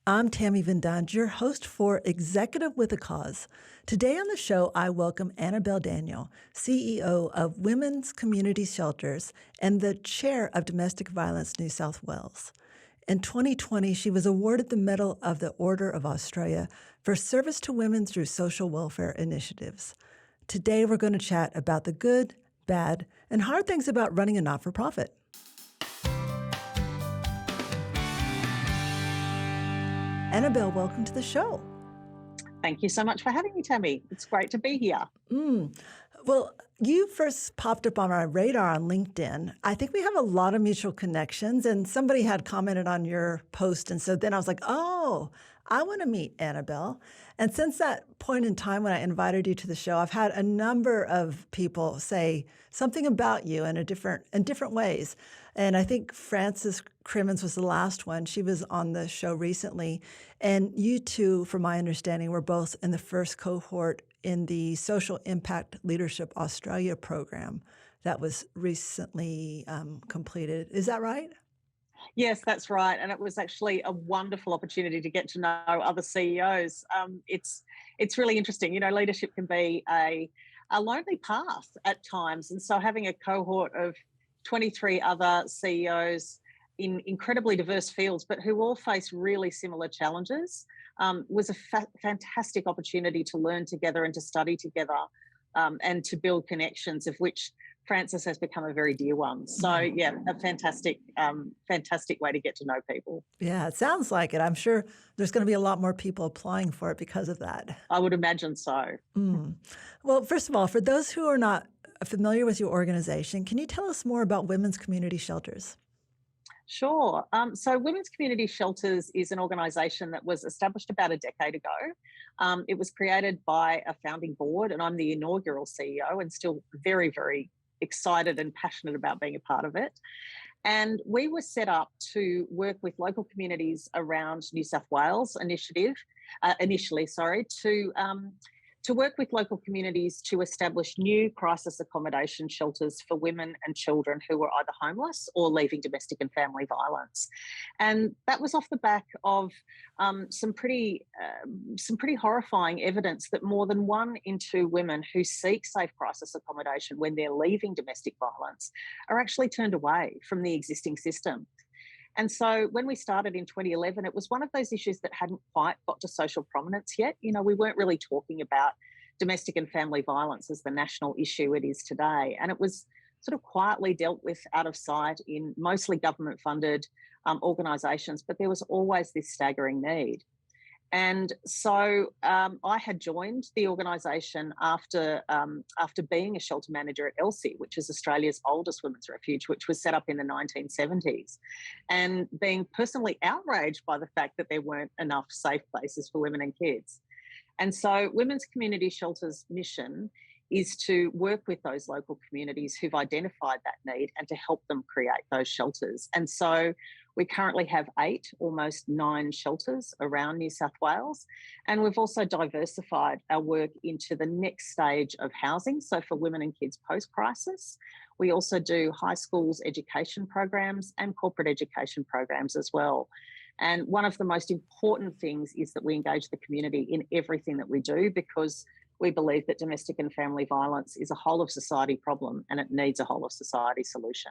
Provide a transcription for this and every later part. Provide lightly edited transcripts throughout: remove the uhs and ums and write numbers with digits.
I'm Tammy your host for Executive with a Cause. Today on the show, I welcome Annabelle Daniel, CEO of Women's Community Shelters and the Chair of Domestic Violence New South Wales. In 2020, she was awarded the Medal of the Order of Australia for service to women through social welfare initiatives. Today, we're going to chat about the good, bad, and hard things about running a not-for-profit. Annabelle, welcome to the show. Thank you so much for having me, Tammy. It's great to be here. Well, you first popped up on our radar on LinkedIn. I think we have a lot of mutual connections, and somebody had commented on your post. And so then I was like, oh, I want to meet Annabelle. And since that point in time when I invited you to the show, I've had a number of people say something about you in different ways. And I think Frances Crimmins was the last one. She was on the show recently. And you two, from my understanding, were both in the first cohort in the Social Impact Leadership Australia program that was recently completed. Is that right? Yes, that's right. And it was actually a wonderful opportunity to get to know other CEOs. It's really interesting. You know, leadership can be a lonely path at times. And so having a cohort of 23 other CEOs in incredibly diverse fields, but who all face really similar challenges, was a fantastic opportunity to learn together and to study together and to build connections, of which Frances has become a very dear one. So, yeah, a fantastic way to get to know people. Yeah, it sounds like it. I'm sure there's going to be a lot more people applying for it because of that. I would imagine so. Well, first of all, for those who are not familiar with your organization, can you tell us more about Women's Community Shelters? Sure. So Women's Community Shelters is an organisation that was established about a decade ago. It was created by a founding board, and I'm the inaugural CEO and still very, very excited and passionate about being a part of it. And we were set up to work with local communities around New South Wales initially, to work with local communities to establish new crisis accommodation shelters for women and children who were either homeless or leaving domestic and family violence. And that was off the back of some pretty horrifying evidence that more than 1 in 2 women who seek safe crisis accommodation when they're leaving domestic violence are actually turned away from the existing system. And so when we started in 2011, it was one of those issues that hadn't quite got to social prominence yet. You know, we weren't really talking about domestic and family violence as the national issue it is today. And it was sort of quietly dealt with out of sight in mostly government-funded organisations, but there was always this staggering need. And so I had joined the organisation after being a shelter manager at Elsie, which is Australia's oldest women's refuge, which was set up in the 1970s, and being personally outraged by the fact that there weren't enough safe places for women and kids. And so Women's Community Shelters' mission is to work with those local communities who've identified that need and to help them create those shelters. And so we currently have 8, almost 9 shelters around New South Wales. And we've also diversified our work into the next stage of housing. So for women and kids post-crisis, we also do high schools education programs and corporate education programs as well. And one of the most important things is that we engage the community in everything that we do, because we believe that domestic and family violence is a whole of society problem and it needs a whole of society solution.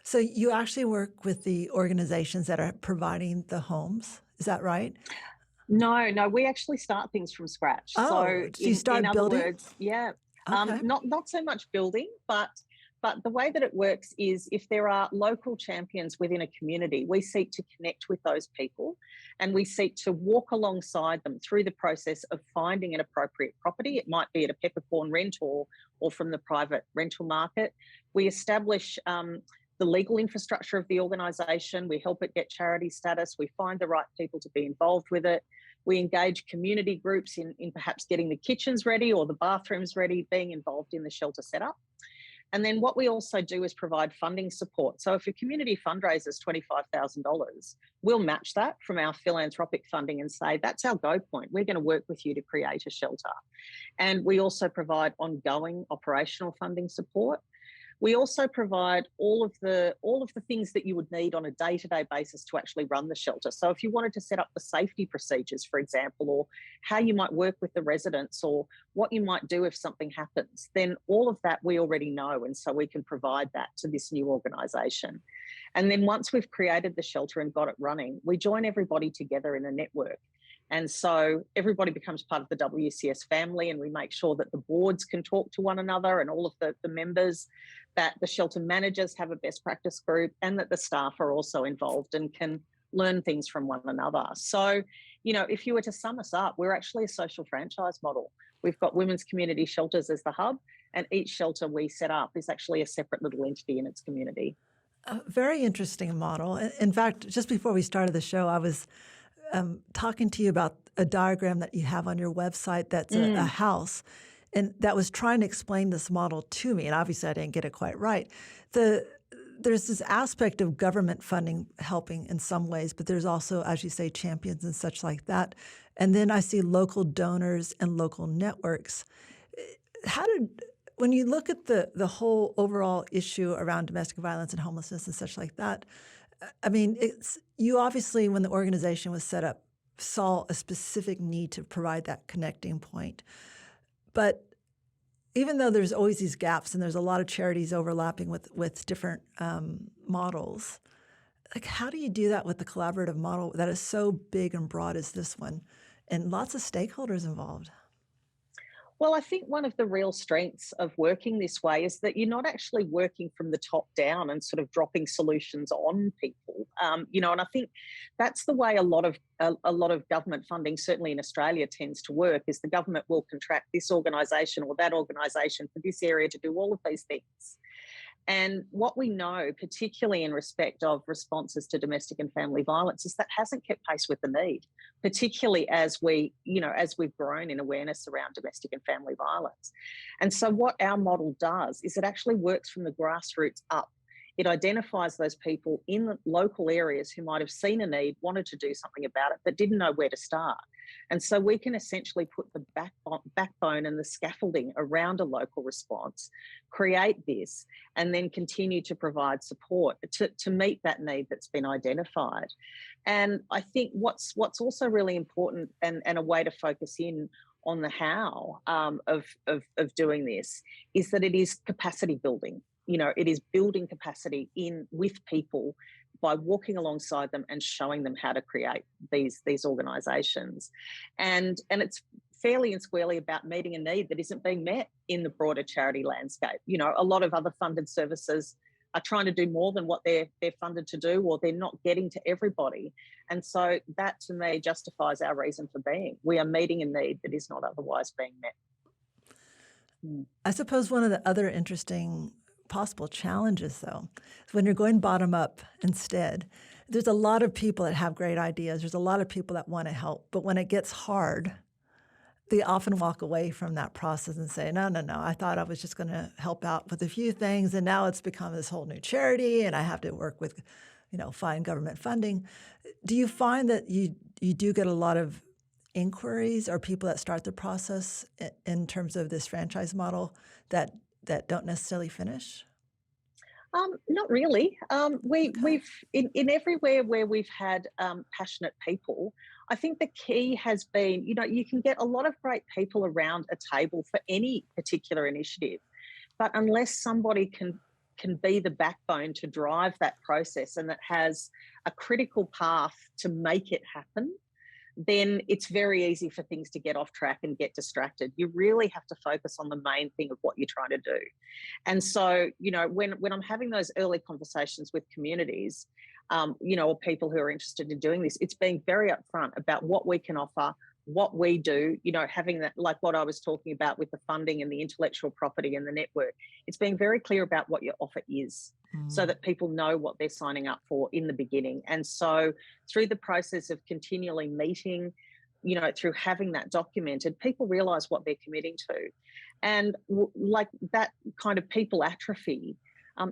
So you actually work with the organizations that are providing the homes. Is that right? No, we actually start things from scratch. So you start building? In other words, yeah. Okay. Not so much building, but the way that it works is if there are local champions within a community, we seek to connect with those people and we seek to walk alongside them through the process of finding an appropriate property. It might be at a peppercorn rent or from the private rental market. We establish the legal infrastructure of the organisation. We help it get charity status. We find the right people to be involved with it. We engage community groups in perhaps getting the kitchens ready or the bathrooms ready, being involved in the shelter setup. And then what we also do is provide funding support. So if a community fundraises $25,000, we'll match that from our philanthropic funding and say, that's our go point. We're going to work with you to create a shelter. And we also provide ongoing operational funding support. We also provide all of the things that you would need on a day-to-day basis to actually run the shelter. So if you wanted to set up the safety procedures, for example, or how you might work with the residents, or what you might do if something happens, then all of that we already know, and so we can provide that to this new organisation. And then once we've created the shelter and got it running, we join everybody together in a network. And so everybody becomes part of the WCS family, and we make sure that the boards can talk to one another and all of the members, that the shelter managers have a best practice group, and that the staff are also involved and can learn things from one another. So, if you were to sum us up, we're actually a social franchise model. We've got women's community shelters as the hub, and each shelter we set up is actually a separate little entity in its community. A very interesting model. In fact, just before we started the show, I was talking to you about a diagram that you have on your website that's a house, and that was trying to explain this model to me, and obviously I didn't get it quite right. There's this aspect of government funding helping in some ways, but there's also, as you say, champions and such like that. And then I see local donors and local networks. When you look at the whole overall issue around domestic violence and homelessness and such like that, I mean, you obviously, when the organization was set up, saw a specific need to provide that connecting point. But even though there's always these gaps and there's a lot of charities overlapping with different models, like how do you do that with the collaborative model that is so big and broad as this one and lots of stakeholders involved? Well, I think one of the real strengths of working this way is that you're not actually working from the top down and sort of dropping solutions on people. And I think that's the way a lot of government funding, certainly in Australia, tends to work. Is the government will contract this organisation or that organisation for this area to do all of these things. And what we know, particularly in respect of responses to domestic and family violence, is that hasn't kept pace with the need, particularly as we've grown in awareness around domestic and family violence. And so what our model does is it actually works from the grassroots up. It identifies those people in the local areas who might have seen a need, wanted to do something about it, but didn't know where to start. And so we can essentially put the backbone and the scaffolding around a local response, create this, and then continue to provide support to meet that need that's been identified. And I think what's also really important and a way to focus in on the how of doing this is that it is capacity building. It is building capacity with people by walking alongside them and showing them how to create these organisations. And it's fairly and squarely about meeting a need that isn't being met in the broader charity landscape. A lot of other funded services are trying to do more than what they're funded to do, or they're not getting to everybody. And so that, to me, justifies our reason for being. We are meeting a need that is not otherwise being met. I suppose one of the other interesting possible challenges, though, is when you're going bottom up instead. There's a lot of people that have great ideas. There's a lot of people that want to help. But when it gets hard, they often walk away from that process and say, no, I thought I was just going to help out with a few things, and now it's become this whole new charity, and I have to work with, find government funding. Do you find that you do get a lot of inquiries or people that start the process in terms of this franchise model that don't necessarily finish? Not really. We've in everywhere where we've had passionate people, I think the key has been, you can get a lot of great people around a table for any particular initiative, but unless somebody can be the backbone to drive that process and that has a critical path to make it happen, then it's very easy for things to get off track and get distracted. You really have to focus on the main thing of what you're trying to do. And so, when I'm having those early conversations with communities, or people who are interested in doing this, it's being very upfront about what we can offer, what we do, having that, like what I was talking about with the funding and the intellectual property and the network. It's being very clear about what your offer is, so that people know what they're signing up for in the beginning. And so through the process of continually meeting, through having that documented, people realise what they're committing to. And like that kind of people atrophy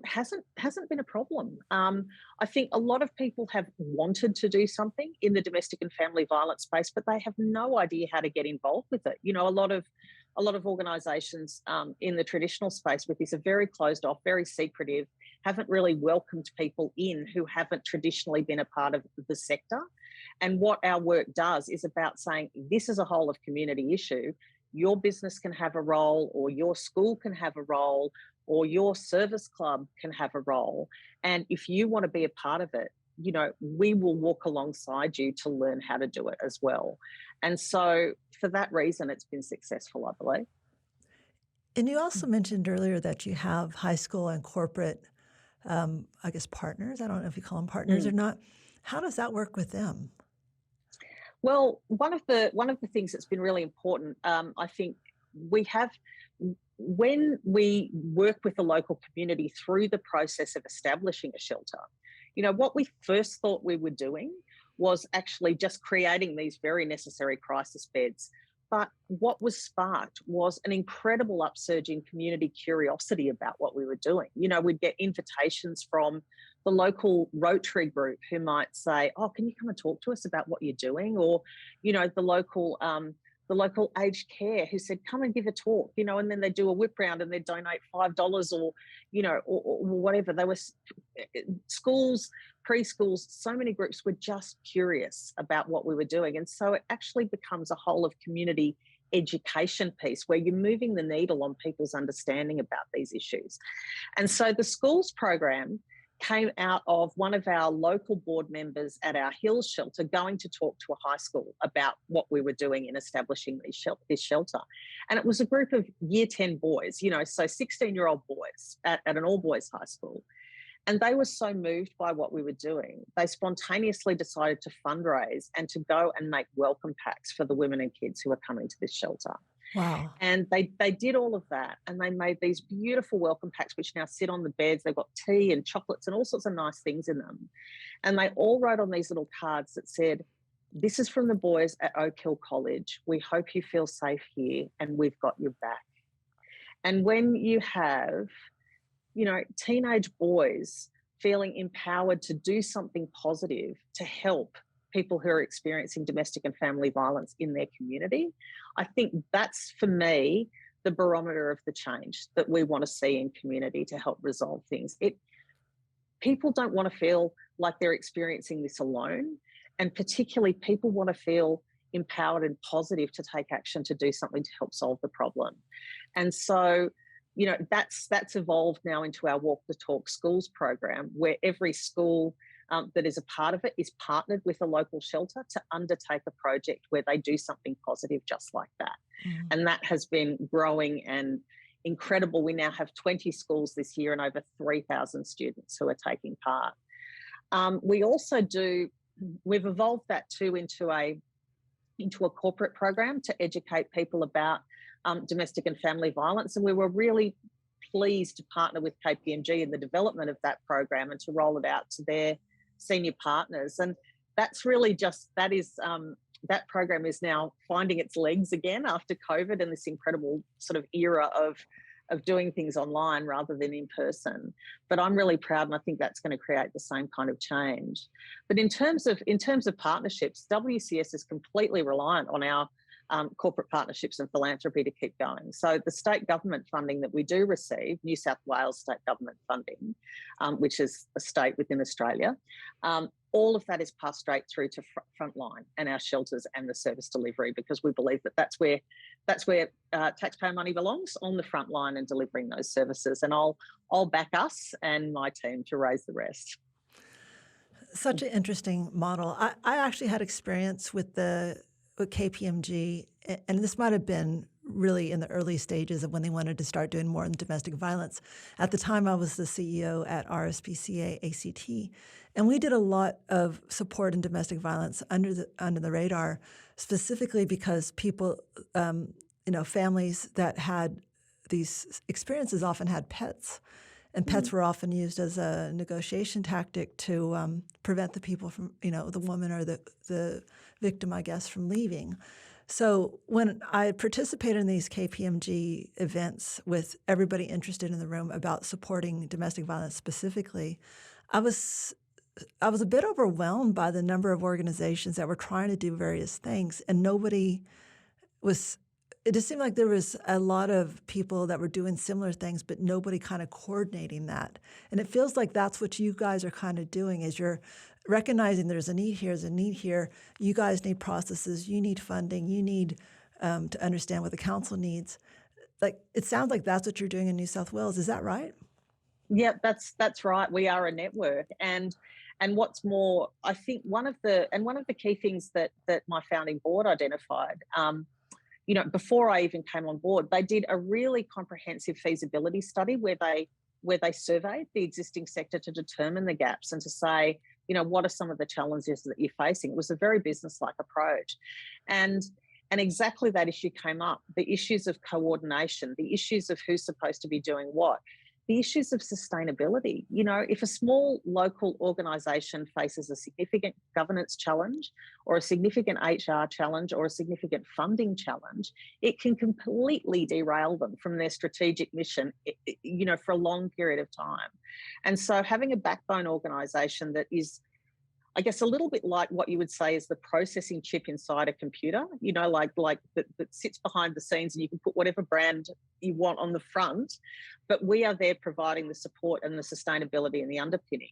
hasn't been a problem. I think a lot of people have wanted to do something in the domestic and family violence space, but they have no idea how to get involved with it. A lot of a lot of organisations in the traditional space with this are very closed off, very secretive, haven't really welcomed people in who haven't traditionally been a part of the sector. And what our work does is about saying, this is a whole of community issue. Your business can have a role, or your school can have a role, or your service club can have a role. And if you want to be a part of it, you know, we will walk alongside you to learn how to do it as well. And so for that reason, it's been successful, I believe. And you also mentioned earlier that you have high school and corporate, I guess, partners. I don't know if you call them partners or not. How does that work with them? Well, one of the things that's been really important, I think, we have, when we work with the local community through the process of establishing a shelter, you know, what we first thought we were doing was actually just creating these very necessary crisis beds. But what was sparked was an incredible upsurge in community curiosity about what we were doing. You know, we'd get invitations from the local Rotary group who might say, "Oh, can you come and talk to us about what you're doing?" Or, you know, the local aged care who said, "Come and give a talk," you know, and then they do a whip round and they donate $5 or, you know, or whatever. They were schools, preschools, so many groups were just curious about what we were doing. And so it actually becomes a whole of community education piece where you're moving the needle on people's understanding about these issues. And so the schools program came out of one of our local board members at our Hills shelter going to talk to a high school about what we were doing in establishing this shelter. And it was a group of year 10 boys, you know, so 16-year-old boys at an all-boys high school. And they were so moved by what we were doing, they spontaneously decided to fundraise and to go and make welcome packs for the women and kids who are coming to this shelter. Wow. And they did all of that, and they made these beautiful welcome packs which now sit on the beds. They've got tea and chocolates and all sorts of nice things in them. And they all wrote on these little cards that said, "This is from the boys at Oak Hill College. We hope you feel safe here and we've got your back." And when you have, you know, teenage boys feeling empowered to do something positive to help people who are experiencing domestic and family violence in their community, I think that's, for me, the barometer of the change that we want to see in community to help resolve things. People don't want to feel like they're experiencing this alone, and particularly people want to feel empowered and positive to take action to do something to help solve the problem. And so, you know, that's evolved now into our Walk the Talk Schools program, where every school that is a part of it is partnered with a local shelter to undertake a project where they do something positive just like that. And that has been growing and incredible. We now have 20 schools this year and over 3,000 students who are taking part. We've evolved that too into a corporate program to educate people about domestic and family violence. And we were really pleased to partner with KPMG in the development of that program and to roll it out to their senior partners. And that's really that program is now finding its legs again after COVID and this incredible sort of era of doing things online rather than in person. But I'm really proud, and I think that's going to create the same kind of change. But in terms of partnerships, WCS is completely reliant on our corporate partnerships and philanthropy to keep going. So the state government funding that we do receive, New South Wales state government funding, which is a state within Australia, all of that is passed straight through to frontline and our shelters and the service delivery, because we believe that that's where taxpayer money belongs, on the front line and delivering those services. And I'll back us and my team to raise the rest. Such an interesting model. I actually had experience with KPMG, and this might have been really in the early stages of when they wanted to start doing more in domestic violence. At the time, I was the CEO at RSPCA ACT, and we did a lot of support in domestic violence under the radar, specifically because people, families that had these experiences often had pets. And pets were often used as a negotiation tactic to prevent the people from, the woman or the victim, I guess, from leaving. So when I participated in these KPMG events with everybody interested in the room about supporting domestic violence specifically, I was a bit overwhelmed by the number of organizations that were trying to do various things, and nobody was it just seemed like there was a lot of people that were doing similar things, but nobody kind of coordinating that. And it feels like that's what you guys are kind of doing is you're recognizing there's a need here, there's a need here. You guys need processes, you need funding, you need to understand what the council needs. Like, it sounds like that's what you're doing in New South Wales. Is that right? Yeah, that's right. We are a network, and what's more, I think one of the key things that my founding board identified, before I even came on board, they did a really comprehensive feasibility study where they surveyed the existing sector to determine the gaps and to say, what are some of the challenges that you're facing. It was a very business-like approach, and exactly that issue came up: the issues of coordination, the issues of who's supposed to be doing what. The issues of sustainability. If a small local organisation faces a significant governance challenge or a significant HR challenge or a significant funding challenge, it can completely derail them from their strategic mission, for a long period of time. And so having a backbone organisation that is, I guess, a little bit like what you would say is the processing chip inside a computer, like that sits behind the scenes and you can put whatever brand you want on the front, but we are there providing the support and the sustainability and the underpinning.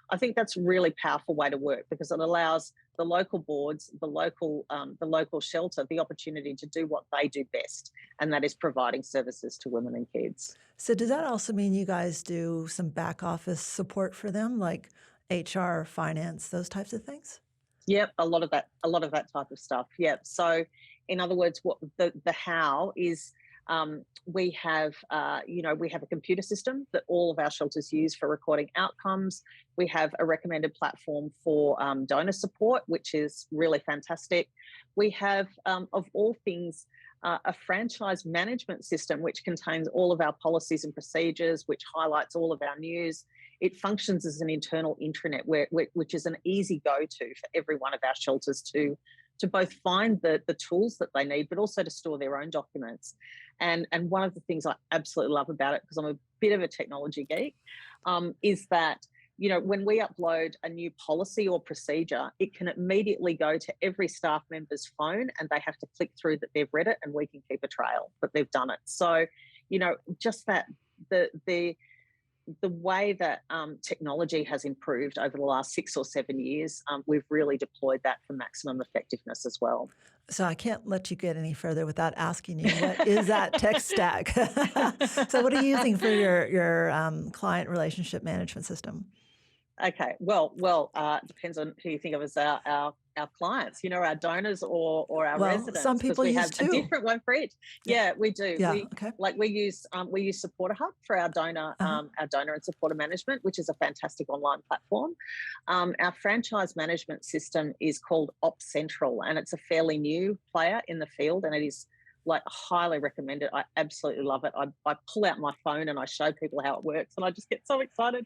I think that's a really powerful way to work because it allows the local boards, the local shelter, the opportunity to do what they do best, and that is providing services to women and kids. So does that also mean you guys do some back office support for them, like HR, finance, those types of things? Yep, a lot of that type of stuff. Yep. So, in other words, what the how is, we have a computer system that all of our shelters use for recording outcomes. We have a recommended platform for donor support, which is really fantastic. We have, of all things, a franchise management system which contains all of our policies and procedures, which highlights all of our news. It functions as an internal intranet which is an easy go-to for every one of our shelters to both find the tools that they need, but also to store their own documents. And one of the things I absolutely love about it, because I'm a bit of a technology geek, is that when we upload a new policy or procedure, it can immediately go to every staff member's phone and they have to click through that they've read it, and we can keep a trail that they've done it. So, just that the way that technology has improved over the last 6 or 7 years, we've really deployed that for maximum effectiveness as well. So I can't let you get any further without asking you, what is that tech stack? So what are you using for your client relationship management system? Okay, well, depends on who you think of as our clients, our donors or our residents. Some people we use have two. A different one for each. Yeah, we do. Yeah, okay. We use Supporter Hub for our donor and supporter management, which is a fantastic online platform. Our franchise management system is called Ops Central, and it's a fairly new player in the field, and it is highly recommend it. I absolutely love it. I pull out my phone and I show people how it works, and I just get so excited.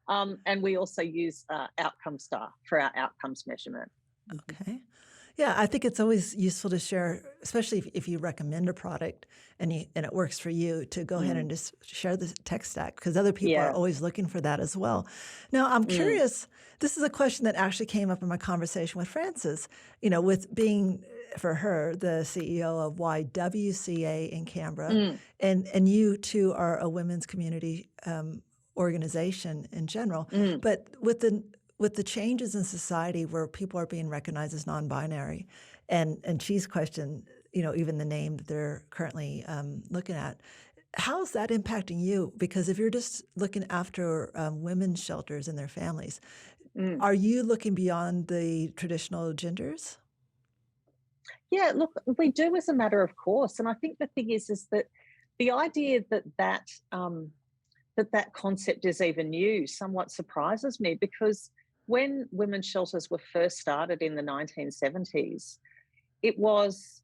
And we also use Outcome Star for our outcomes measurement. Okay. Yeah, I think it's always useful to share, especially if you recommend a product and it works for you, to go ahead and just share the tech stack, because other people are always looking for that as well. Now, I'm curious, this is a question that actually came up in my conversation with Frances, with being, for her, the CEO of YWCA in Canberra, and you two are a women's community organization in general, but with the changes in society where people are being recognized as non-binary, and she's questioned, even the name that they're currently looking at, how's that impacting you? Because if you're just looking after women's shelters and their families, are you looking beyond the traditional genders? Yeah, look, we do as a matter of course. And I think the thing is that the idea that concept is even new somewhat surprises me, because when women's shelters were first started in the 1970s, it was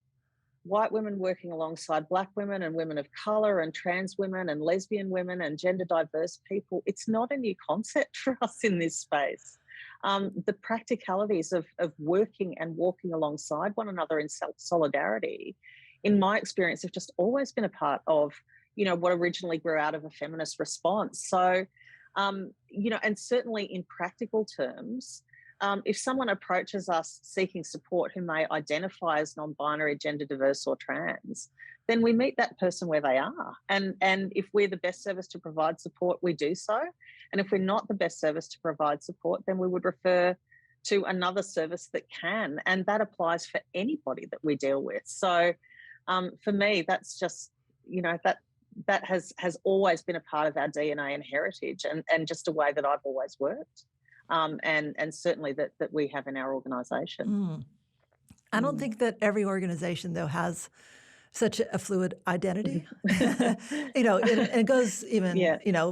white women working alongside Black women and women of colour and trans women and lesbian women and gender diverse people. It's not a new concept for us in this space. The practicalities of working and walking alongside one another in solidarity, in my experience, have just always been a part of, what originally grew out of a feminist response. So, and certainly in practical terms, if someone approaches us seeking support who may identify as non-binary, gender diverse, or trans, then we meet that person where they are. And if we're the best service to provide support, we do so. And if we're not the best service to provide support, then we would refer to another service that can. And that applies for anybody that we deal with. So for me, that's just, that has always been a part of our DNA and heritage, and just a way that I've always worked. And certainly that we have in our organisation. I don't think that every organization, though, has such a fluid identity. It goes even,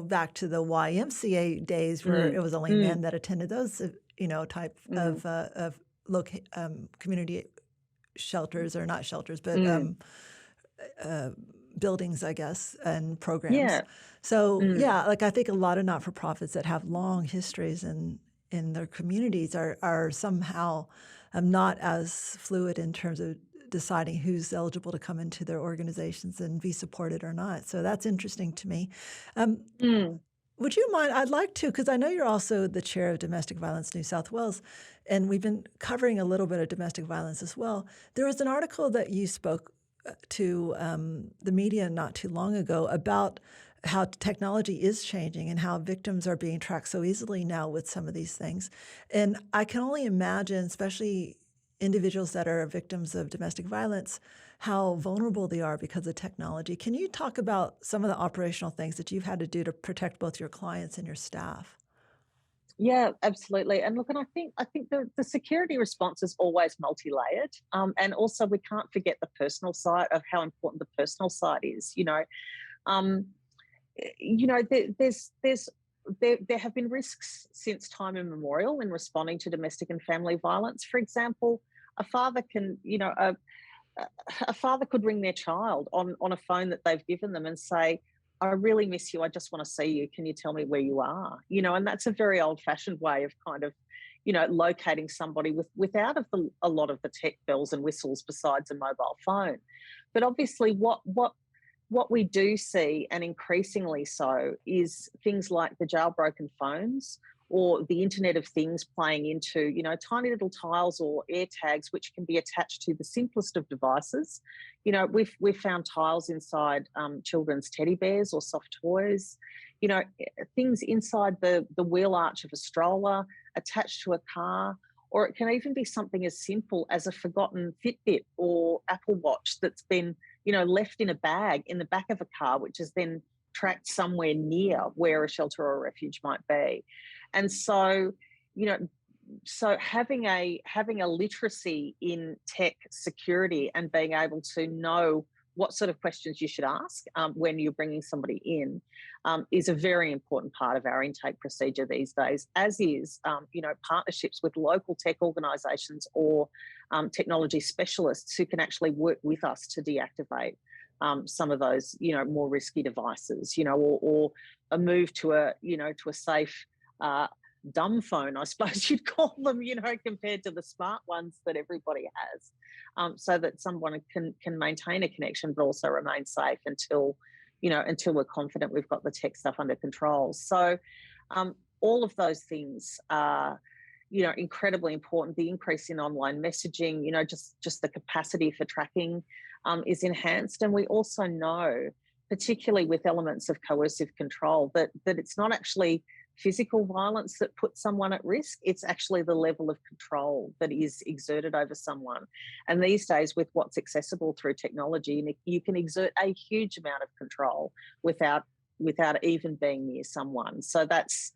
back to the YMCA days where it was only men that attended those, type of community shelters, or not shelters, but buildings, I guess, and programs. Yeah. So, I think a lot of not-for-profits that have long histories in their communities are somehow not as fluid in terms of deciding who's eligible to come into their organizations and be supported or not. So that's interesting to me. Would you mind? I'd like to, because I know you're also the chair of Domestic Violence New South Wales, and we've been covering a little bit of domestic violence as well. There was an article that you spoke to the media not too long ago about how technology is changing and how victims are being tracked so easily now with some of these things. And I can only imagine, especially individuals that are victims of domestic violence, how vulnerable they are because of technology. Can you talk about some of the operational things that you've had to do to protect both your clients and your staff? Yeah, absolutely. And look, and I think the security response is always multi-layered. And also we can't forget the personal side of how important the personal side is. There have been risks since time immemorial in responding to domestic and family violence. For example, a father can, a father could ring their child on a phone that they've given them and say, I really miss you. I just want to see you. Can you tell me where you are? And that's a very old-fashioned way of kind of, locating somebody without a lot of the tech bells and whistles besides a mobile phone. But obviously what we do see, and increasingly so, is things like the jailbroken phones or the Internet of Things playing into, tiny little tiles or air tags, which can be attached to the simplest of devices. We've found tiles inside children's teddy bears or soft toys, things inside the wheel arch of a stroller, attached to a car, or it can even be something as simple as a forgotten Fitbit or Apple Watch that's been, left in a bag in the back of a car, which is then tracked somewhere near where a shelter or a refuge might be. And so, so having a literacy in tech security and being able to know what sort of questions you should ask when you're bringing somebody in is a very important part of our intake procedure these days, as is, partnerships with local tech organisations or technology specialists who can actually work with us to deactivate some of those, more risky devices, or a move to a safe dumb phone, I suppose you'd call them, compared to the smart ones that everybody has, so that someone can maintain a connection but also remain safe until we're confident we've got the tech stuff under control. So all of those things are, incredibly important. The increase in online messaging, just the capacity for tracking is enhanced. And we also know, particularly with elements of coercive control, that it's not actually physical violence that puts someone at risk. It's actually the level of control that is exerted over someone. And these days, with what's accessible through technology, you can exert a huge amount of control without even being near someone. So that's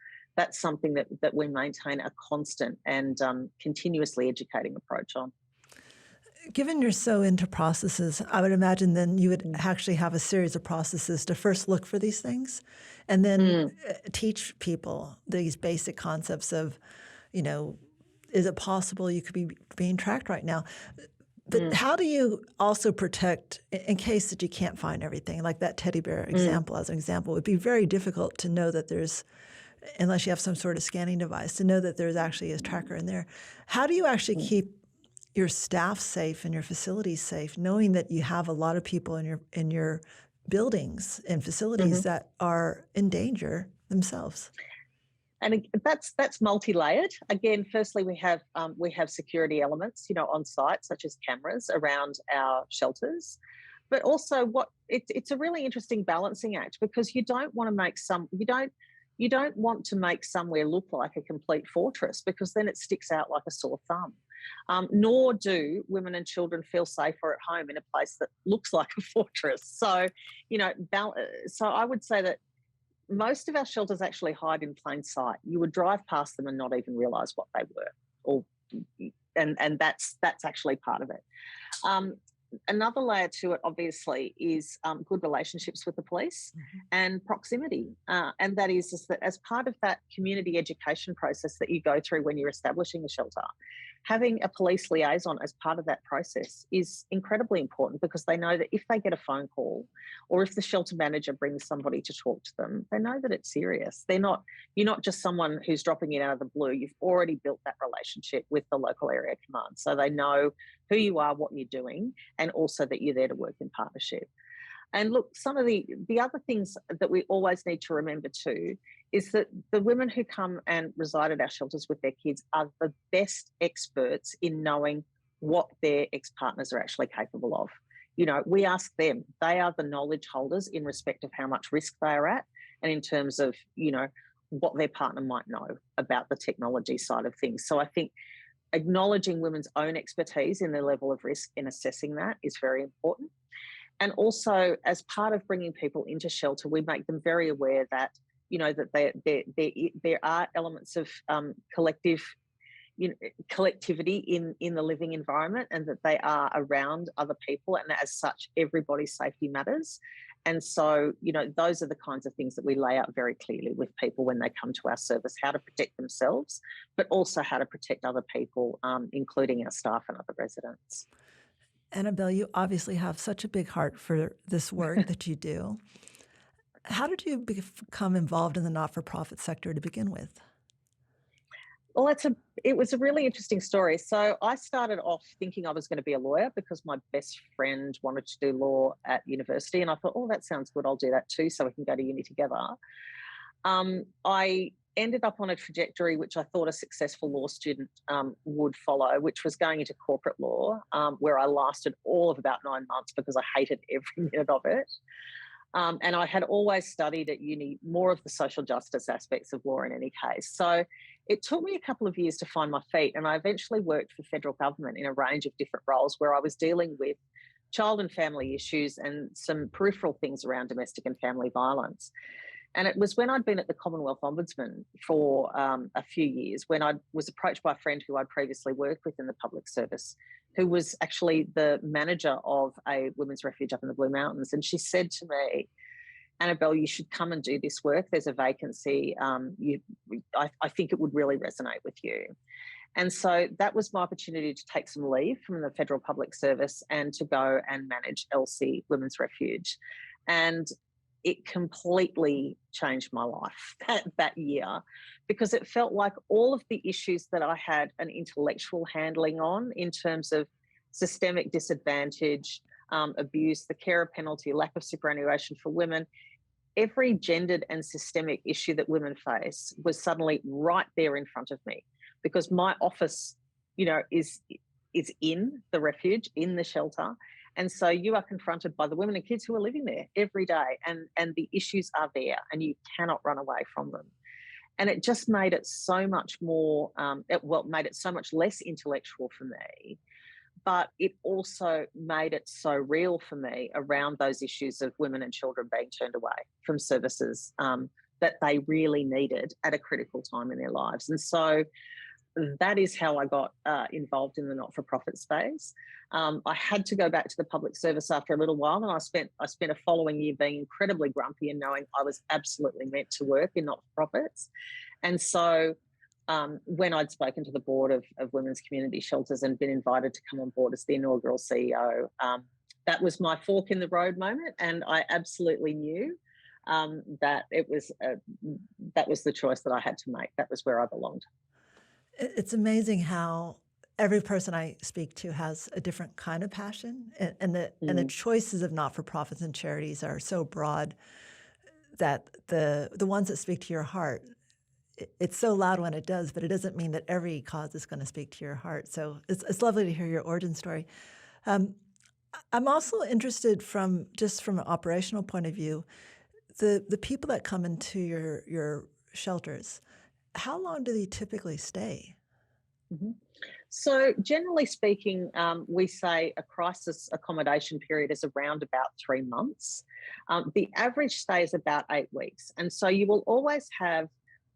something that we maintain a constant and continuously educating approach on. Given you're so into processes, I would imagine then you would actually have a series of processes to first look for these things and then teach people these basic concepts of, is it possible you could be being tracked right now? But how do you also protect in case that you can't find everything? Like that teddy bear example, as an example, it would be very difficult to know that there's, unless you have some sort of scanning device, to know that there's actually a tracker in there. How do you actually keep your staff safe and your facilities safe, knowing that you have a lot of people in your buildings and facilities that are in danger themselves? And that's multi-layered. Again, firstly, we have security elements, on site, such as cameras around our shelters. But also, it's a really interesting balancing act, because you don't want to make somewhere look like a complete fortress, because then it sticks out like a sore thumb. Nor do women and children feel safer at home in a place that looks like a fortress. So, so I would say that most of our shelters actually hide in plain sight. You would drive past them and not even realise what they were, and that's actually part of it. Another layer to it, obviously, is good relationships with the police and proximity. And that is that as part of that community education process that you go through when you're establishing a shelter, having a police liaison as part of that process is incredibly important, because they know that if they get a phone call, or if the shelter manager brings somebody to talk to them, they know that it's serious. You're not just someone who's dropping in out of the blue. You've already built that relationship with the local area command. So they know who you are, what you're doing, and also that you're there to work in partnership. And look, some of the other things that we always need to remember too is that the women who come and reside at our shelters with their kids are the best experts in knowing what their ex-partners are actually capable of. We ask them. They are the knowledge holders in respect of how much risk they are at, and in terms of, what their partner might know about the technology side of things. So I think acknowledging women's own expertise in their level of risk in assessing that is very important. And also, as part of bringing people into shelter, we make them very aware that, that there are elements of collectivity in the living environment, and that they are around other people, and as such, everybody's safety matters. And so, those are the kinds of things that we lay out very clearly with people when they come to our service: how to protect themselves, but also how to protect other people, including our staff and other residents. Annabelle, you obviously have such a big heart for this work that you do. How did you become involved in the not-for-profit sector to begin with? Well, it was a really interesting story. So I started off thinking I was going to be a lawyer, because my best friend wanted to do law at university, and I thought, oh, that sounds good, I'll do that too, so we can go to uni together. I ended up on a trajectory which I thought a successful law student would follow, which was going into corporate law, where I lasted all of about 9 months because I hated every minute of it. And I had always studied at uni more of the social justice aspects of law in any case. So it took me a couple of years to find my feet, and I eventually worked for federal government in a range of different roles, where I was dealing with child and family issues and some peripheral things around domestic and family violence. And it was when I'd been at the Commonwealth Ombudsman for a few years, when I was approached by a friend who I'd previously worked with in the public service, who was actually the manager of a women's refuge up in the Blue Mountains. And she said to me, Annabelle, you should come and do this work. There's a vacancy. I think it would really resonate with you. And so that was my opportunity to take some leave from the federal public service and to go and manage Elsie Women's Refuge. And it completely changed my life that year, because it felt like all of the issues that I had an intellectual handling on, in terms of systemic disadvantage, abuse, the carer penalty, lack of superannuation for women, every gendered and systemic issue that women face was suddenly right there in front of me, because my office, is in the refuge, in the shelter. And so you are confronted by the women and kids who are living there every day, and the issues are there, and you cannot run away from them. And it just made it so much more, made it so much less intellectual for me, but it also made it so real for me around those issues of women and children being turned away from services that they really needed at a critical time in their lives. And so that is how I got involved in the not-for-profit space. I had to go back to the public service after a little while, and I spent a following year being incredibly grumpy and knowing I was absolutely meant to work in not-for-profits. And so when I'd spoken to the board of women's community shelters and been invited to come on board as the inaugural CEO, that was my fork in the road moment, and I absolutely knew that that was the choice that I had to make. That was where I belonged. It's amazing how every person I speak to has a different kind of passion, and the choices of not-for-profits and charities are so broad that the ones that speak to your heart, it's so loud when it does, but it doesn't mean that every cause is going to speak to your heart. So it's lovely to hear your origin story. Um, I'm also interested from an operational point of view, the people that come into your shelters, how long do they typically stay? Mhm. So, generally speaking, we say a crisis accommodation period is around about 3 months. The average stay is about 8 weeks. And so, you will always have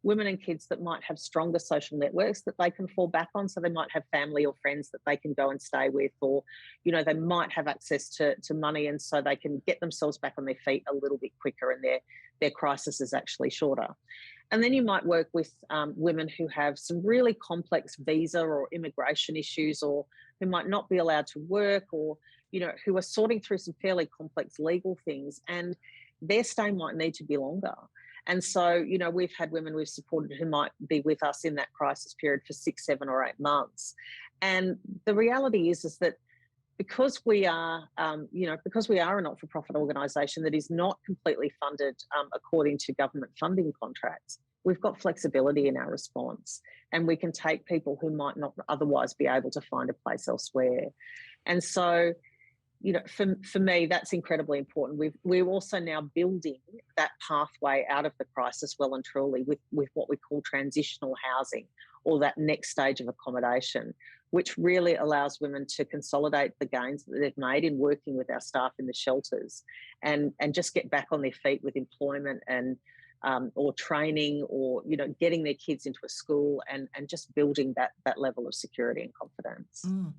women and kids that might have stronger social networks that they can fall back on. So, they might have family or friends that they can go and stay with, or, they might have access to money. And so, they can get themselves back on their feet a little bit quicker, and their crisis is actually shorter. And then you might work with women who have some really complex visa or immigration issues, or who might not be allowed to work, or, who are sorting through some fairly complex legal things, and their stay might need to be longer. And so, we've had women we've supported who might be with us in that crisis period for 6, 7, or 8 months. And the reality is that because we are, because we are a not-for-profit organisation that is not completely funded according to government funding contracts, we've got flexibility in our response, and we can take people who might not otherwise be able to find a place elsewhere. And so, for me, that's incredibly important. We're also now building that pathway out of the crisis well and truly with what we call transitional housing, or that next stage of accommodation, which really allows women to consolidate the gains that they've made in working with our staff in the shelters, and just get back on their feet with employment, and or training, or getting their kids into a school, and just building that level of security and confidence. Mm.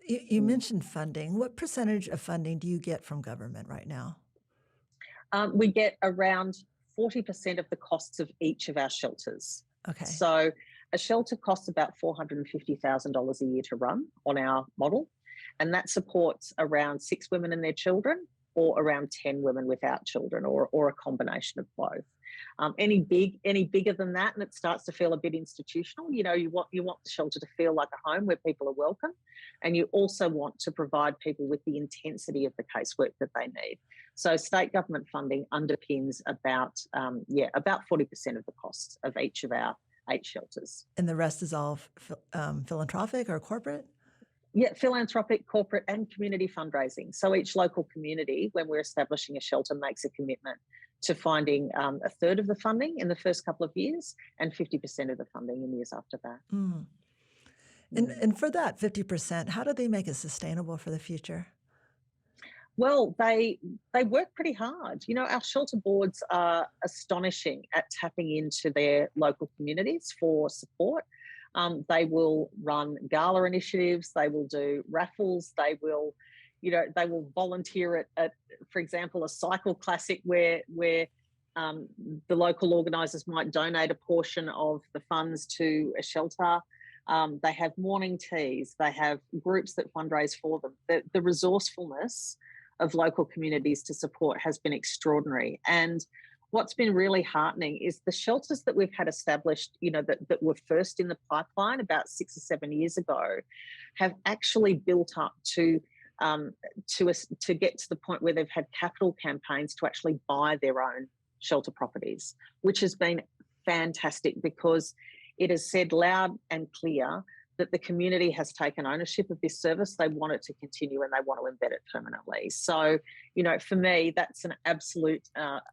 You Mm. mentioned funding. What percentage of funding do you get from government right now? We get around 40% of the costs of each of our shelters. Okay. So a shelter costs about $450,000 a year to run on our model, and that supports around 6 women and their children, or around 10 women without children, or a combination of both. Any bigger than that, and it starts to feel a bit institutional. You want the shelter to feel like a home where people are welcome, and you also want to provide people with the intensity of the casework that they need. So state government funding underpins about 40% of the costs of each of our 8 shelters. And the rest is all philanthropic or corporate? Yeah, philanthropic, corporate, and community fundraising. So each local community, when we're establishing a shelter, makes a commitment to finding a third of the funding in the first couple of years, and 50% of the funding in years after that. Mm. And for that 50%, how do they make it sustainable for the future? Well, they work pretty hard. Our shelter boards are astonishing at tapping into their local communities for support. They will run gala initiatives. They will do raffles. They will volunteer at, for example, a cycle classic where the local organisers might donate a portion of the funds to a shelter. They have morning teas. They have groups that fundraise for them. The resourcefulness of local communities to support has been extraordinary. And what's been really heartening is the shelters that we've had established, that were first in the pipeline about 6 or 7 years ago, have actually built up to get to the point where they've had capital campaigns to actually buy their own shelter properties, which has been fantastic, because it has said loud and clear that the community has taken ownership of this service. They want it to continue, and they want to embed it permanently. So, for me, that's an absolute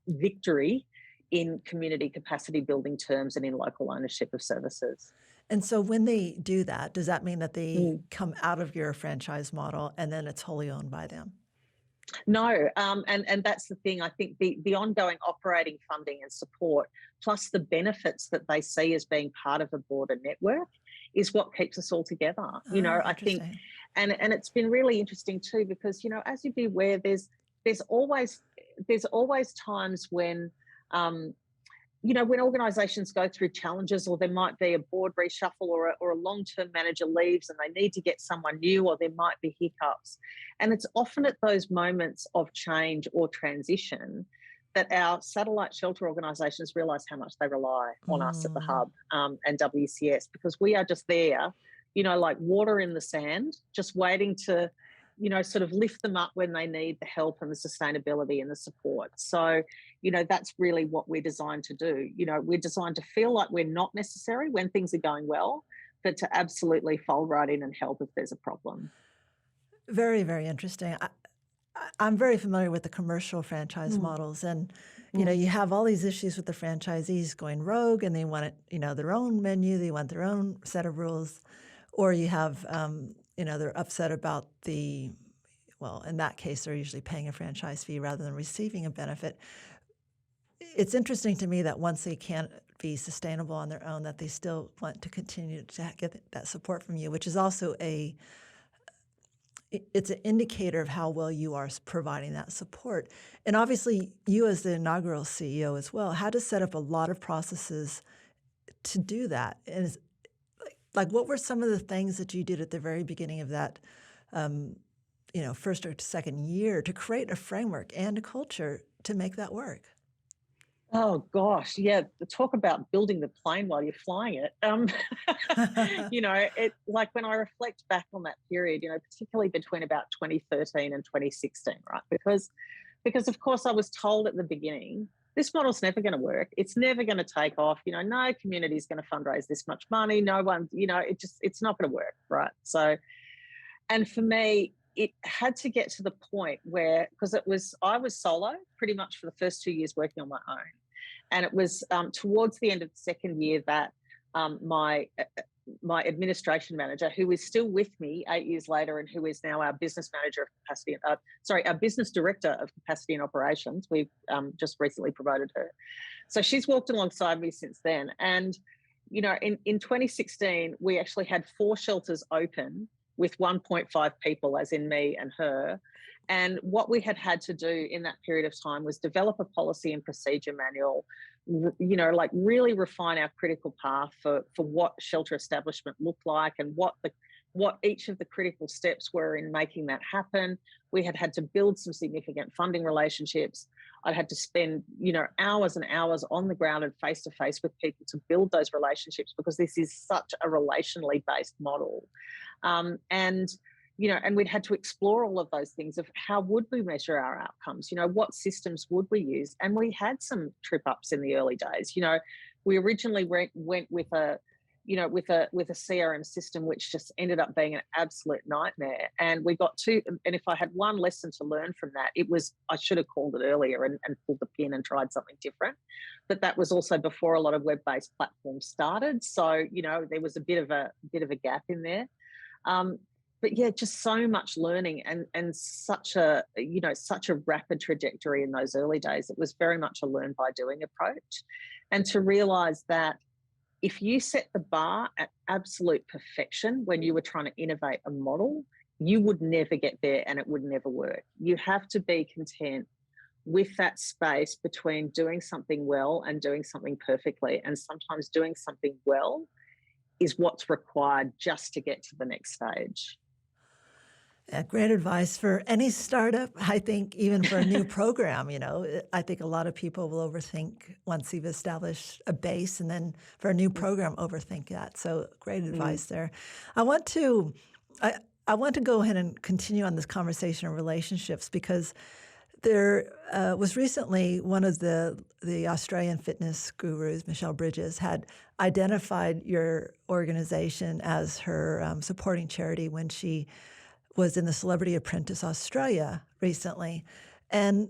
victory in community capacity building terms, and in local ownership of services. And so when they do that, does that mean that they come out of your franchise model and then it's wholly owned by them? No, and that's the thing. I think the ongoing operating funding and support, plus the benefits that they see as being part of a broader network, is what keeps us all together. I think, and it's been really interesting too, because as you'd be aware, there's always times when when organisations go through challenges, or there might be a board reshuffle, or a long-term manager leaves and they need to get someone new, or there might be hiccups. And it's often at those moments of change or transition that our satellite shelter organisations realise how much they rely on us at the Hub and WCS, because we are just there, like water in the sand, just waiting to sort of lift them up when they need the help and the sustainability and the support. So, that's really what we're designed to do. We're designed to feel like we're not necessary when things are going well, but to absolutely fold right in and help if there's a problem. Very, very interesting. I'm very familiar with the commercial franchise Mm. models, and Mm. you have all these issues with the franchisees going rogue, and they want it, their own menu, they want their own set of rules, or you have, they're upset about well, in that case, they're usually paying a franchise fee rather than receiving a benefit. It's interesting to me that once they can't be sustainable on their own, that they still want to continue to get that support from you, which is also it's an indicator of how well you are providing that support. And obviously, you as the inaugural CEO as well had to set up a lot of processes to do that. And like, what were some of the things that you did at the very beginning of that, first or second year to create a framework and a culture to make that work? Oh gosh, yeah. Talk about building the plane while you're flying it. It like when I reflect back on that period, particularly between about 2013 and 2016, right? Because of course I was told at the beginning, this model's never going to work. It's never going to take off. No community is going to fundraise this much money. No one, it's not going to work, right? So, and for me, it had to get to the point where, because I was solo pretty much for the first 2 years working on my own. And it was towards the end of the second year that my administration manager, who is still with me 8 years later and who is now our business manager of capacity, our business director of capacity and operations, we've just recently promoted her. So she's walked alongside me since then. And, in 2016, we actually had 4 shelters open with 1.5 people, as in me and her. And what we had to do in that period of time was develop a policy and procedure manual, like really refine our critical path for what shelter establishment looked like and what each of the critical steps were in making that happen. We had to build some significant funding relationships. I'd had to spend, hours and hours on the ground and face to face with people to build those relationships, because this is such a relationally based model. And we'd had to explore all of those things of how would we measure our outcomes, what systems would we use? And we had some trip ups in the early days. We originally went with a CRM system, which just ended up being an absolute nightmare. And we got and if I had one lesson to learn from that, it was I should have called it earlier and pulled the pin and tried something different. But that was also before a lot of web-based platforms started. So, there was a bit of a gap in there. But yeah, just so much learning and such a rapid trajectory in those early days. It was very much a learn by doing approach. And to realize that if you set the bar at absolute perfection when you were trying to innovate a model, you would never get there and it would never work. You have to be content with that space between doing something well and doing something perfectly. And sometimes doing something well is what's required just to get to the next stage. Great advice for any startup. I think even for a new program, I think a lot of people will overthink once you've established a base, and then for a new program, overthink that. So great advice there. I want to go ahead and continue on this conversation of relationships, because there was recently one of the Australian fitness gurus, Michelle Bridges, had identified your organization as her supporting charity when she was in the Celebrity Apprentice Australia recently. And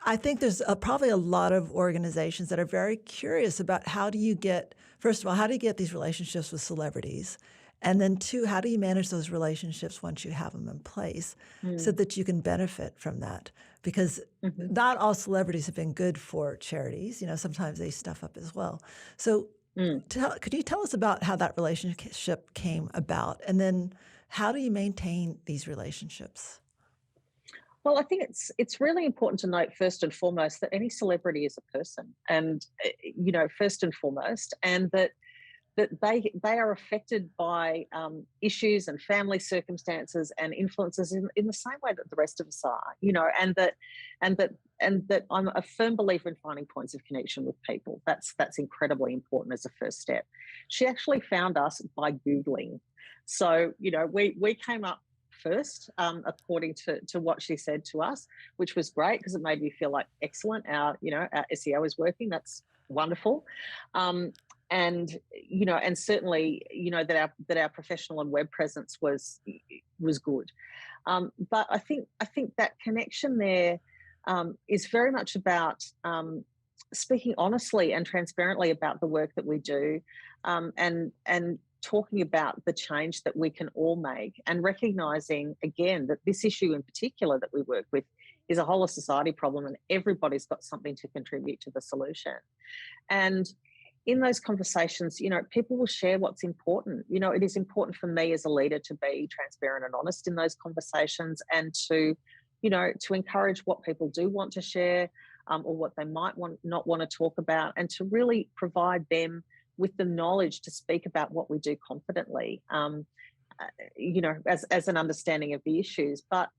I think there's probably a lot of organizations that are very curious about how do you get these relationships with celebrities? And then 2, how do you manage those relationships once you have them in place so that you can benefit from that? Because not all celebrities have been good for charities. Sometimes they stuff up as well. So could you tell us about how that relationship came about? And then how do you maintain these relationships? Well, I think it's really important to note first and foremost that any celebrity is a person, and first and foremost, and that they are affected by issues and family circumstances and influences in the same way that the rest of us are, and that I'm a firm believer in finding points of connection with people. That's incredibly important as a first step. She actually found us by Googling. So, we came up first, according to what she said to us, which was great because it made me feel like excellent. Our SEO is working. That's wonderful. And certainly, that our professional and web presence was good. But I think that connection there is very much about speaking honestly and transparently about the work that we do, and talking about the change that we can all make, and recognizing again that this issue in particular that we work with is a whole of society problem, and everybody's got something to contribute to the solution. And in those conversations, people will share what's important. It is important for me as a leader to be transparent and honest in those conversations, and to encourage what people do want to share, or what they might not want to talk about, and to really provide them with the knowledge to speak about what we do confidently, as an understanding of the issues. But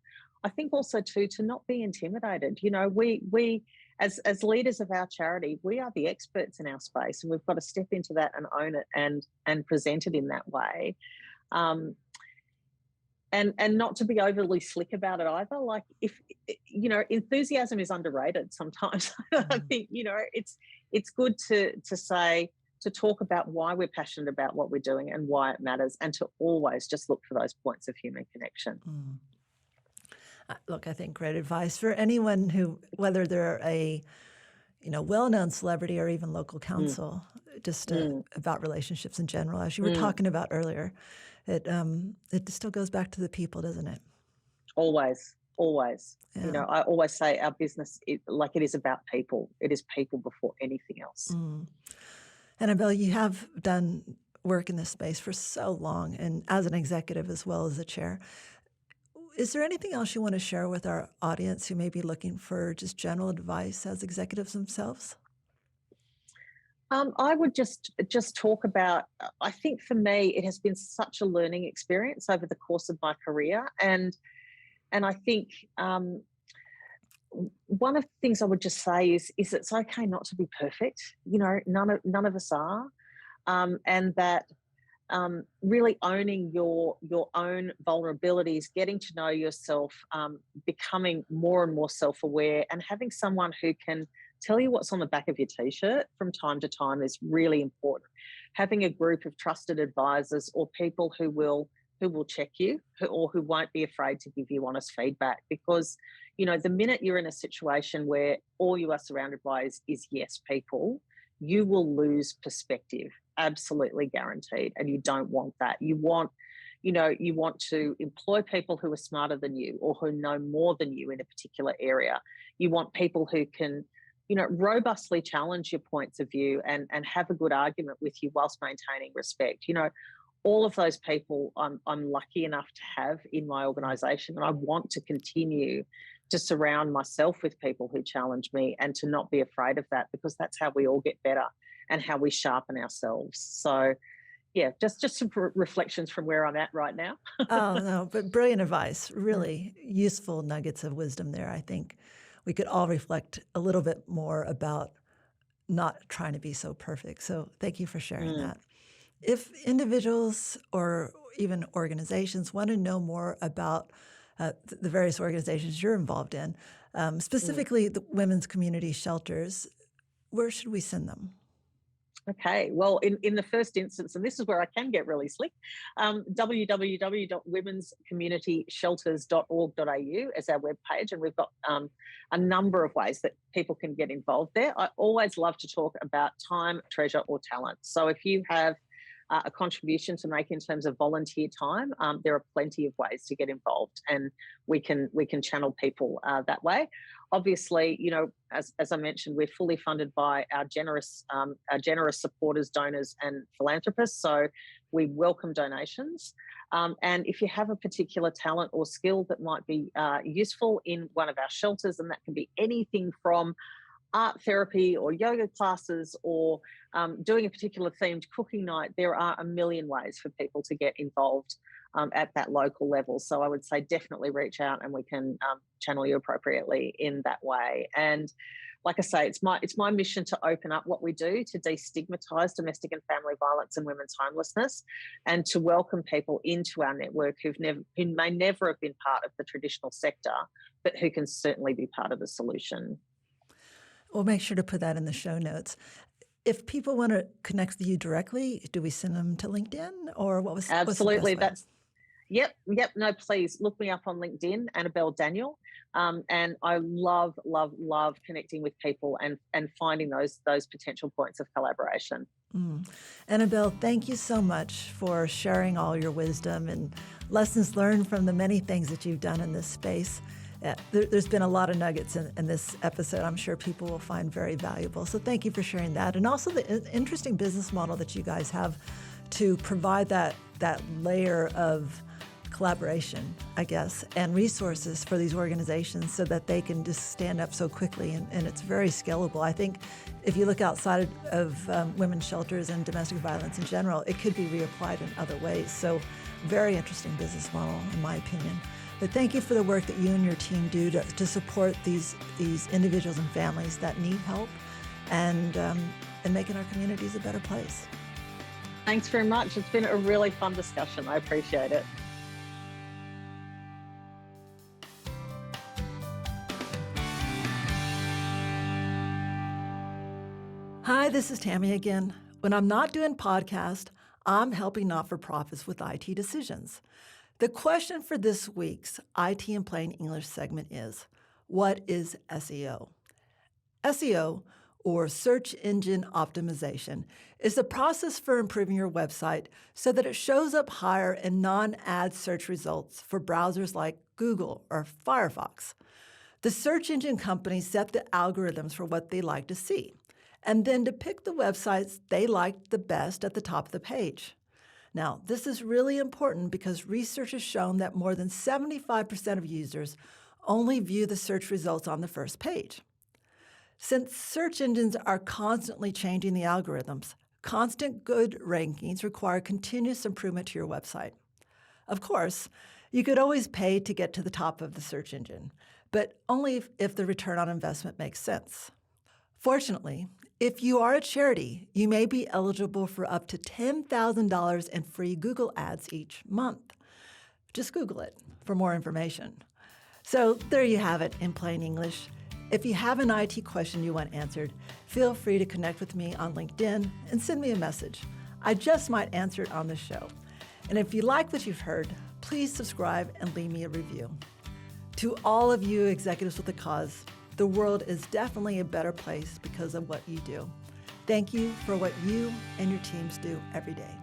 I think also too, to not be intimidated. We as leaders of our charity, we are the experts in our space, and we've got to step into that and own it and present it in that way. And not to be overly slick about it either. Like, if enthusiasm is underrated sometimes. I think it's good to talk about why we're passionate about what we're doing and why it matters, and to always just look for those points of human connection. Look, I think great advice for anyone who, whether they're a well-known celebrity or even local counsel, just about relationships in general, as you were talking about earlier. It still goes back to the people, doesn't it? Always. Yeah. I always say our business, it is about people. It is people before anything else. Annabelle, you have done work in this space for so long, and as an executive as well as the chair. Is there anything else you want to share with our audience who may be looking for just general advice as executives themselves? I would just talk about, I think for me, it has been such a learning experience over the course of my career. And I think one of the things I would just say is it's okay not to be perfect. None of us are. And that really owning your own vulnerabilities, getting to know yourself, becoming more and more self-aware, and having someone who can tell you what's on the back of your t-shirt from time to time is really important. Having a group of trusted advisors or people who will check you, or who won't be afraid to give you honest feedback, because the minute you're in a situation where all you are surrounded by is yes people, you will lose perspective, absolutely guaranteed. And you don't want that. You want to employ people who are smarter than you, or who know more than you in a particular area. You want people who can, robustly challenge your points of view and have a good argument with you whilst maintaining respect. All of those people I'm lucky enough to have in my organisation, and I want to continue to surround myself with people who challenge me, and to not be afraid of that, because that's how we all get better and how we sharpen ourselves. So, yeah, just some reflections from where I'm at right now. Oh, no, but brilliant advice. Really useful nuggets of wisdom there. I think we could all reflect a little bit more about not trying to be so perfect. So thank you for sharing that. If individuals or even organizations want to know more about the various organizations you're involved in, specifically the women's community shelters, where should we send them? Okay, well, in the first instance, and this is where I can get really slick, www.womenscommunityshelters.org.au is our webpage, and we've got a number of ways that people can get involved there. I always love to talk about time, treasure, or talent. So if you have a contribution to make in terms of volunteer time, there are plenty of ways to get involved, and we can channel people that way. Obviously, as I mentioned, we're fully funded by our generous supporters, donors, and philanthropists. So we welcome donations. And if you have a particular talent or skill that might be useful in one of our shelters, and that can be anything from art therapy or yoga classes, or doing a particular themed cooking night, there are a million ways for people to get involved at that local level. So I would say definitely reach out and we can channel you appropriately in that way. And like I say, it's my mission to open up what we do to destigmatise domestic and family violence and women's homelessness, and to welcome people into our network who may never have been part of the traditional sector, but who can certainly be part of the solution. We'll make sure to put that in the show notes. If people want to connect with you directly, do we send them to LinkedIn, or Absolutely. What's the best way? Yep. No, please look me up on LinkedIn, Annabelle Daniel. And I love connecting with people and finding those potential points of collaboration. Annabelle, thank you so much for sharing all your wisdom and lessons learned from the many things that you've done in this space. There's been a lot of nuggets in this episode I'm sure people will find very valuable. So thank you for sharing that. And also the interesting business model that you guys have to provide that layer of collaboration, I guess, and resources for these organizations so that they can just stand up so quickly. And it's very scalable. I think if you look outside of women's shelters and domestic violence in general, it could be reapplied in other ways. So very interesting business model, in my opinion. But thank you for the work that you and your team do to support these individuals and families that need help and making our communities a better place. Thanks very much. It's been a really fun discussion. I appreciate it. Hi, this is Tammy again. When I'm not doing podcast, I'm helping not-for-profits with IT decisions. The question for this week's IT in Plain English segment is, what is SEO? SEO, or Search Engine Optimization, is the process for improving your website so that it shows up higher in non-ad search results for browsers like Google or Firefox. The search engine companies set the algorithms for what they like to see, and then to pick the websites they liked the best at the top of the page. Now, this is really important because research has shown that more than 75% of users only view the search results on the first page. Since search engines are constantly changing the algorithms, constant good rankings require continuous improvement to your website. Of course, you could always pay to get to the top of the search engine, but only if the return on investment makes sense. Fortunately, if you are a charity, you may be eligible for up to $10,000 in free Google ads each month. Just Google it for more information. So there you have it in plain English. If you have an IT question you want answered, feel free to connect with me on LinkedIn and send me a message. I just might answer it on the show. And if you like what you've heard, please subscribe and leave me a review. To all of you executives with a cause, the world is definitely a better place because of what you do. Thank you for what you and your teams do every day.